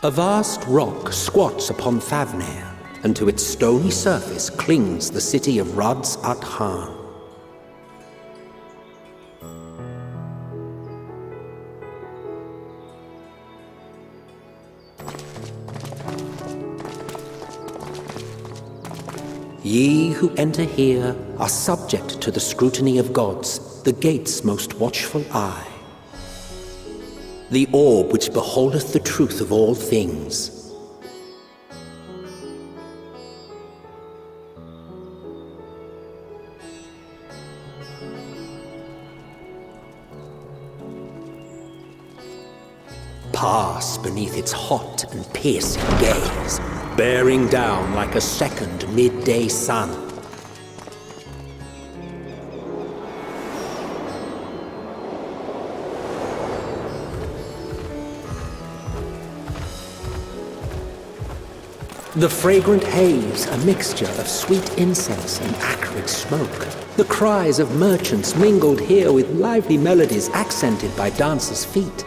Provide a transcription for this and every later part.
A vast rock squats upon Thavnair, and to its stony surface clings the city of Rads at Han. Ye who enter here are subject to the scrutiny of gods, the gate's most watchful eye. The orb which beholdeth the truth of all things. Pass beneath its hot and piercing gaze, bearing down like a second midday sun. The fragrant haze, a mixture of sweet incense and acrid smoke. The cries of merchants mingled here with lively melodies accented by dancers' feet.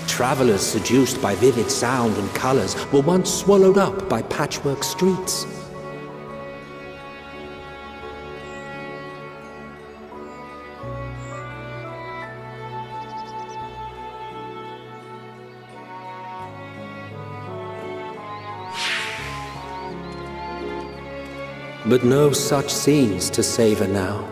Travelers seduced by vivid sound and colors were once swallowed up by patchwork streets. But no such scenes to savor now.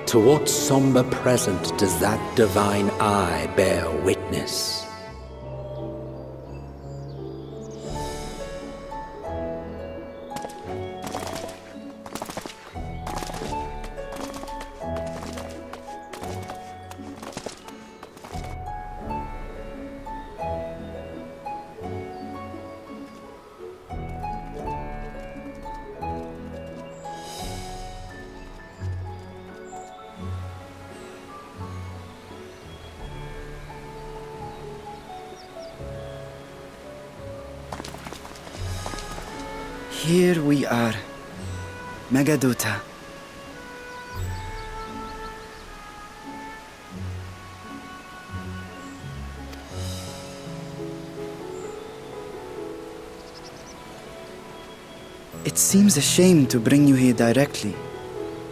To what somber present does that divine eye bear witness? Here we are, Megadota. It seems a shame to bring you here directly.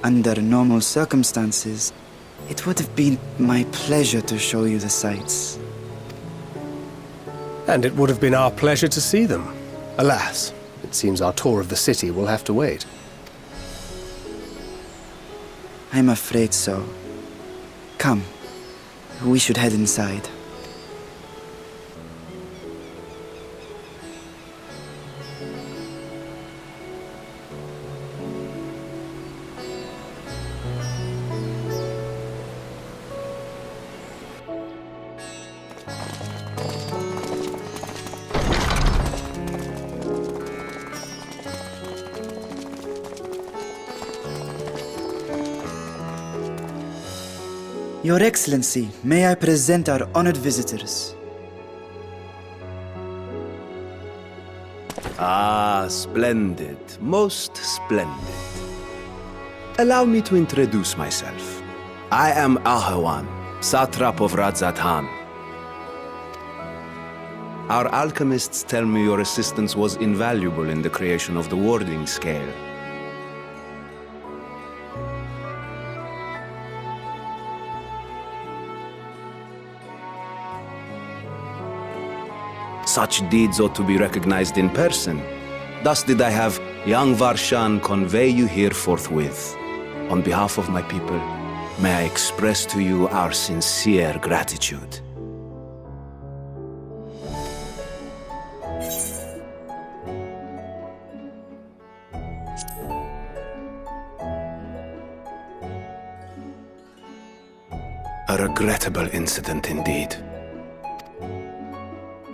Under normal circumstances, it would have been my pleasure to show you the sights. And it would have been our pleasure to see them. Alas, it seems our tour of the city will have to wait. I'm afraid so. Come, we should head inside. Your Excellency, may I present our honored visitors? Ah, splendid. Most splendid. Allow me to introduce myself. I am Ahawan, satrap of Radzat-Han. Our alchemists tell me your assistance was invaluable in the creation of the warding scale. Such deeds ought to be recognized in person. Thus did I have young Varshan convey you here forthwith. On behalf of my people, may I express to you our sincere gratitude. A regrettable incident indeed.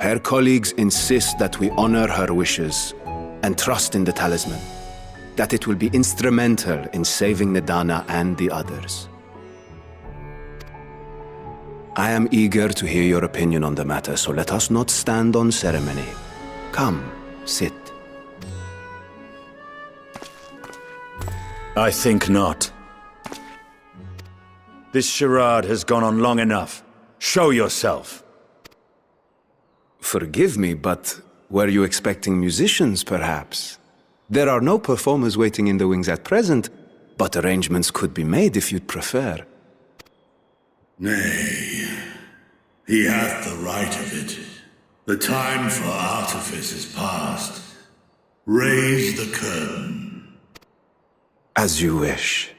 Her colleagues insist that we honor her wishes and trust in the talisman, that it will be instrumental in saving Nidana and the others. I am eager to hear your opinion on the matter, so let us not stand on ceremony. Come, sit. I think not. This charade has gone on long enough. Show yourself. Forgive me, but were you expecting musicians, perhaps? There are no performers waiting in the wings at present, but arrangements could be made if you'd prefer. Nay, he hath the right of it. The time for artifice is past. Raise the curtain. As you wish.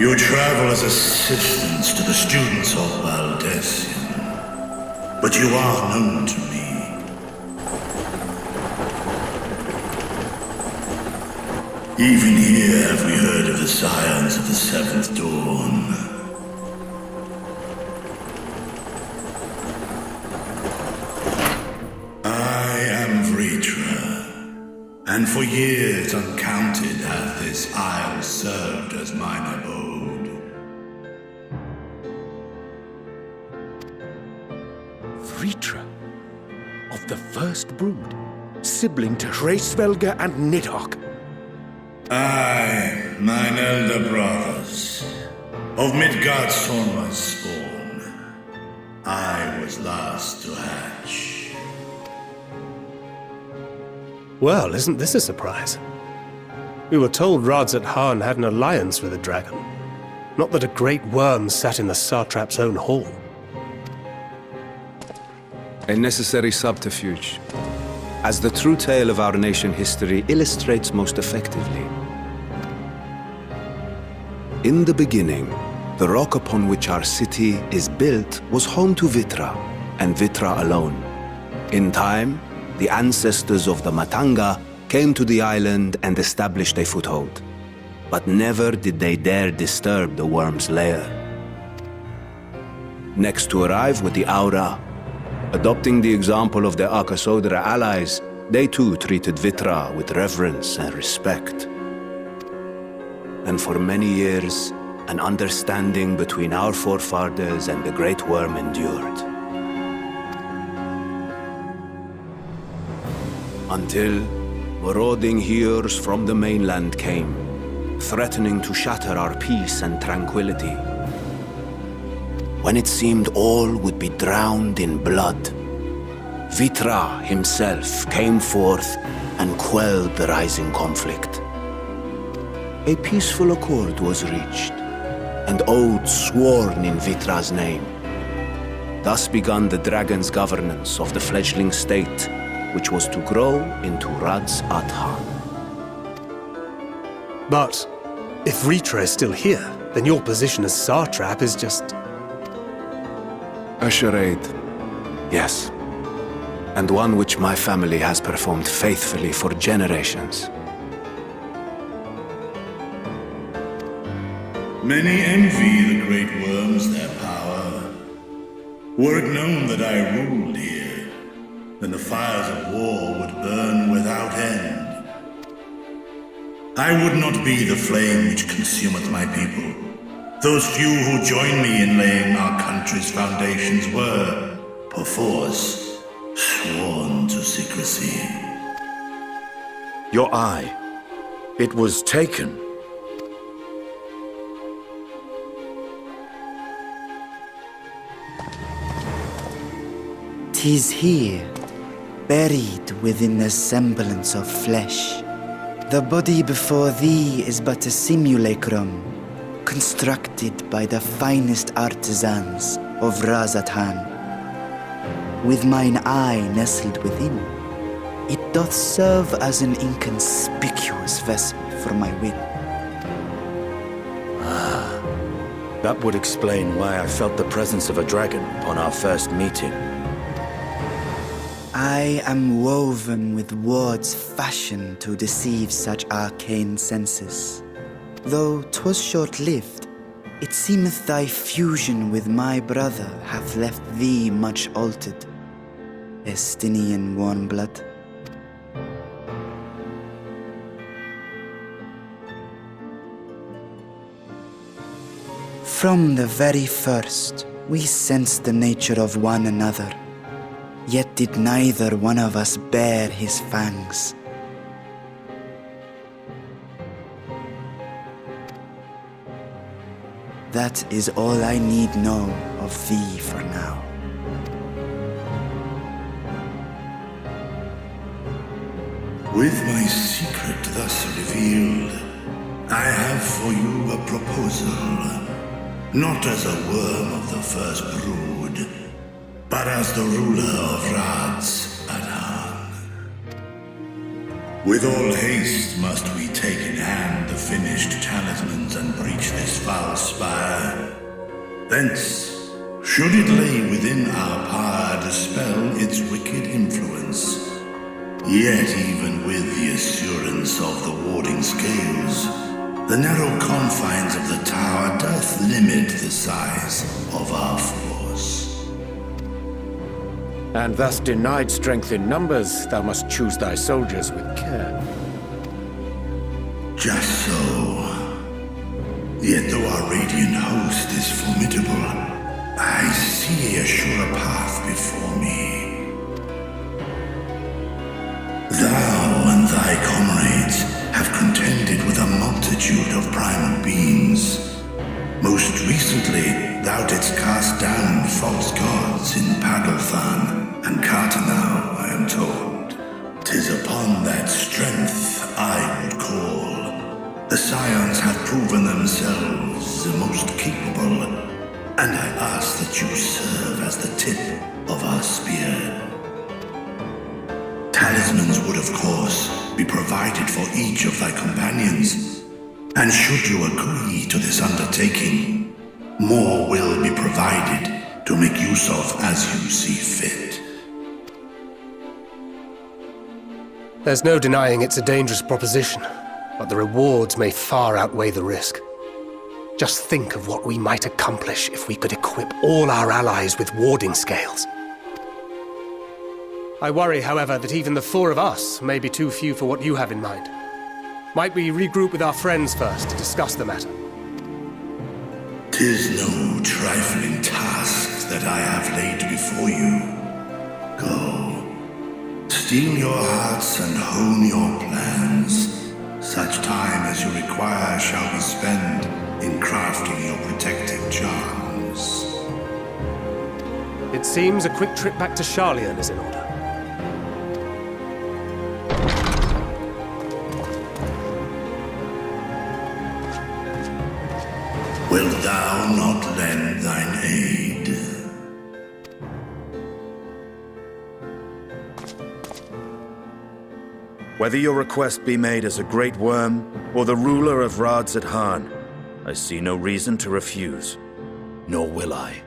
You travel as assistants to the students of Valdesian, but you are known to me. Even here have we heard of the scions of the Seventh Dawn. I am Vritra, and for years uncounted hath this isle served as mine abode. Vritra, of the First Brood, sibling to Hraesvelga and Nidhogg. Aye, mine elder brothers, of Midgard Sorma's spawn, I was last to hatch. Well, isn't this a surprise? We were told Radzat Khan had an alliance with a dragon. Not that a great worm sat in the satrap's own hall. A necessary subterfuge, as the true tale of our nation history illustrates most effectively. In the beginning, the rock upon which our city is built was home to Vitra, and Vitra alone. In time, the ancestors of the Matanga came to the island and established a foothold. But never did they dare disturb the worm's lair. Next to arrive with the Aura, adopting the example of their Akasodra allies, they too treated Vitra with reverence and respect. And for many years, an understanding between our forefathers and the Great Worm endured. Until marauding heroes from the mainland came, threatening to shatter our peace and tranquility. When it seemed all would be drowned in blood, Vitra himself came forth and quelled the rising conflict. A peaceful accord was reached, and oaths sworn in Vitra's name. Thus began the dragon's governance of the fledgling state, which was to grow into Radzat Khan. But if Vritra is still here, then your position as satrap is just... A charade, yes. And one which my family has performed faithfully for generations. Many envy the great worms their power. Were it known that I ruled here, then the fires of war would burn without end. I would not be the flame which consumeth my people. Those few who joined me in laying our country's foundations were, perforce, sworn to secrecy. Your eye. It was taken. 'Tis here, buried within the semblance of flesh. The body before thee is but a simulacrum, constructed by the finest artisans of Radzat Khan. With mine eye nestled within, it doth serve as an inconspicuous vessel for my will. That would explain why I felt the presence of a dragon upon our first meeting. I am woven with words fashioned to deceive such arcane senses. Though 'twas short-lived, it seemeth thy fusion with my brother hath left thee much altered, Estinian warmblood. From the very first, we sensed the nature of one another. Yet did neither one of us bare his fangs. That is all I need know of thee for now. With my secret thus revealed, I have for you a proposal. Not as a worm of the first brood, but as the ruler of Radz at Han. With all haste must we take in hand the finished talismans and breach this foul spire. Thence, should it lay within our power, dispel its wicked influence. Yet even with the assurance of the warding scales, the narrow confines of the tower doth limit the size of our force. And thus denied strength in numbers, thou must choose thy soldiers with care. Just so. Yet though our radiant host is formidable, I see a surer path before me. Thou and thy comrades have contended with a multitude of primal beings. Most recently, thou didst cast down false gods in Pagalthan and Cartanau, I am told. 'Tis upon that strength I would call. The Scions have proven themselves the most capable, and I ask that you serve as the tip of our spear. Talismans would, of course, be provided for each of thy companions, and should you agree to this undertaking, more will be provided to make use of as you see fit. There's no denying it's a dangerous proposition, but the rewards may far outweigh the risk. Just think of what we might accomplish if we could equip all our allies with warding scales. I worry, however, that even the four of us may be too few for what you have in mind. Might we regroup with our friends first to discuss the matter? 'Tis no trifling task that I have laid before you. Go, steel your hearts and hone your plans. Such time as you require shall be spent in crafting your protective charms. It seems a quick trip back to Charlian is in order. Wilt thou not lend thine aid? Whether your request be made as a great worm, or the ruler of Radz at Han, I see no reason to refuse, nor will I.